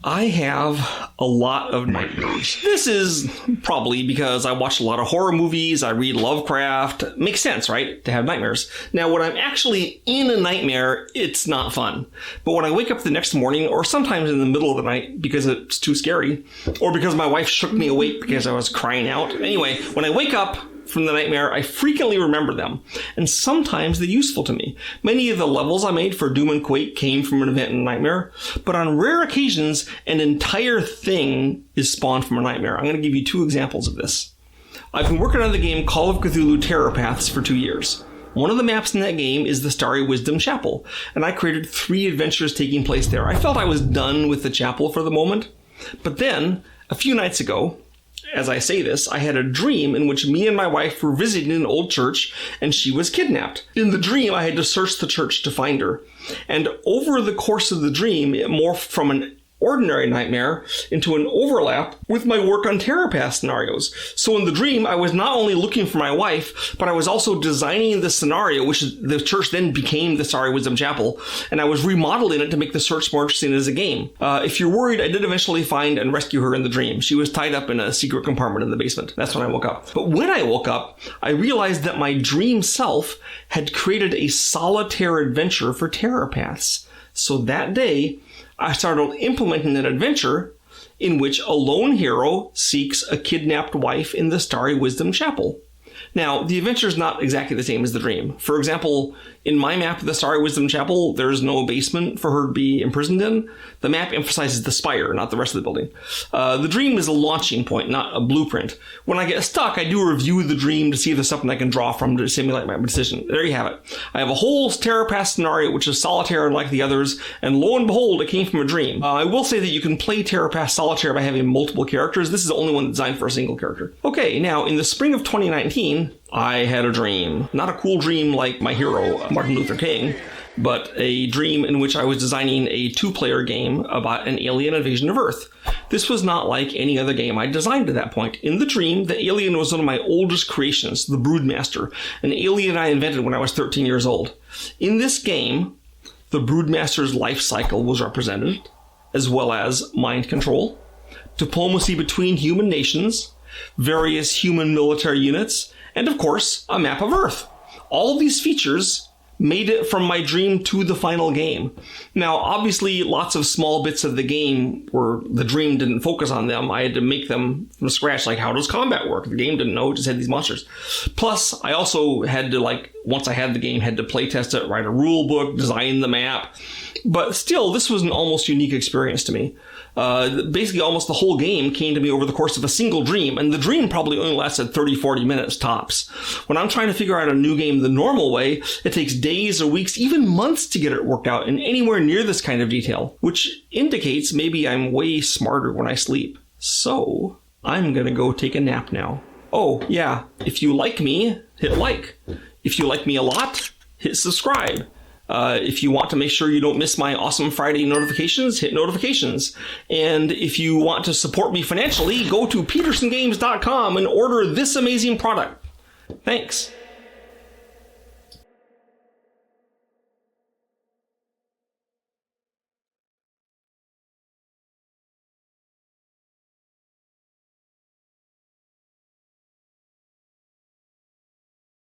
I have a lot of nightmares. This is probably because I watch a lot of horror movies, I read Lovecraft. Makes sense, right? To have nightmares. Now, when I'm actually in a nightmare, it's not fun. But when I wake up the next morning, or sometimes in the middle of the night because it's too scary, or because my wife shook me awake because I was crying out. Anyway, when I wake up from the nightmare, I frequently remember them, and sometimes they're useful to me. Many of the levels I made for Doom and Quake came from an event in a nightmare, but on rare occasions, an entire thing is spawned from a nightmare. I'm going to give you 2 examples of this. I've been working on the game Call of Cthulhu Terror Paths for 2 years. One of the maps in that game is the Starry Wisdom Chapel, and I created 3 adventures taking place there. I felt I was done with the chapel for the moment, but then, a few nights ago, as I say this, I had a dream in which me and my wife were visiting an old church and she was kidnapped. In the dream, I had to search the church to find her. And over the course of the dream, it morphed from an ordinary nightmare into an overlap with my work on Terror Path scenarios. So in the dream, I was not only looking for my wife, but I was also designing the scenario, which the church then became the Starry Wisdom Chapel, and I was remodeling it to make the search more interesting as a game. If you're worried, I did eventually find and rescue her in the dream. She was tied up in a secret compartment in the basement. That's when I woke up. But when I woke up, I realized that my dream self had created a solitaire adventure for Terror Paths. So that day, I started implementing an adventure in which a lone hero seeks a kidnapped wife in the Starry Wisdom Chapel. Now, the adventure is not exactly the same as the dream. For example, in my map of the Starry Wisdom Chapel, there's no basement for her to be imprisoned in. The map emphasizes the spire, not the rest of the building. The dream is a launching point, not a blueprint. When I get stuck, I do review the dream to see if there's something I can draw from to simulate my decision. There you have it. I have a whole Terror Path scenario, which is solitaire unlike the others, and lo and behold, it came from a dream. I will say that you can play Terror Path solitaire by having multiple characters. This is the only one designed for a single character. Okay, now, in the spring of 2019, I had a dream. Not a cool dream like my hero, Martin Luther King, but a dream in which I was designing a 2-player game about an alien invasion of Earth. This was not like any other game I designed at that point. In the dream, the alien was one of my oldest creations, the Broodmaster, an alien I invented when I was 13 years old. In this game, the Broodmaster's life cycle was represented, as well as mind control, diplomacy between human nations, various human military units, and of course, a map of Earth. All these features made it from my dream to the final game. Now, obviously, lots of small bits of the game where the dream didn't focus on them. I had to make them from scratch, like how does combat work? The game didn't know, it just had these monsters. Plus, I also had to, once I had the game, had to play test it, write a rule book, design the map. But still, this was an almost unique experience to me. Basically, almost the whole game came to me over the course of a single dream, and the dream probably only lasted 30-40 minutes tops. When I'm trying to figure out a new game the normal way, it takes days or weeks, even months to get it worked out in anywhere near this kind of detail, which indicates maybe I'm way smarter when I sleep. So, I'm gonna go take a nap now. Oh, yeah, if you like me, hit like. If you like me a lot, hit subscribe. If you want to make sure you don't miss my awesome Friday notifications, hit notifications. And if you want to support me financially, go to petersengames.com and order this amazing product. Thanks.